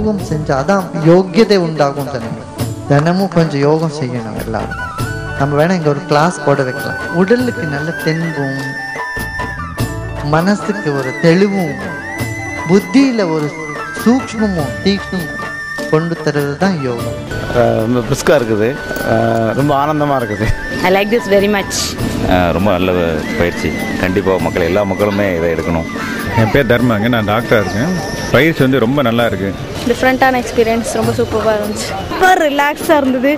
யோகம் செஞ்சால் அதான் யோக்கியதை உண்டாகும் சொன்னாங்க. தினமும் கொஞ்சம் யோகம் செய்யணும் எல்லாரும். நம்ம வேணால் இங்கே ஒரு கிளாஸ் போட வைக்கலாம். உடலுக்கு நல்ல தென்பும், மனசுக்கு ஒரு தெளிவும், புத்தியில் ஒரு சூக்ஷ்மமும் தீக்ஷ்ணமும் கொண்டு தருவது தான் யோகம். ரொம்ப பிரிஸ்காக இருக்குது, ரொம்ப ஆனந்தமாக இருக்குது. I like this very much. ரொம்ப நல்ல பயிற்சி. கண்டிப்பாக மக்கள் எல்லா மக்களுமே இதை எடுக்கணும். என் பேர் தர்மாங்க, நான் டாக்டராக இருக்கேன். பயிற்சி ரொம்ப நல்லா இருக்குது. டிஃப்ரெண்ட்டான எக்ஸ்பீரியன்ஸ், ரொம்ப சூப்பராக இருந்துச்சு. ரொம்ப ரிலாக்ஸாக இருந்தது.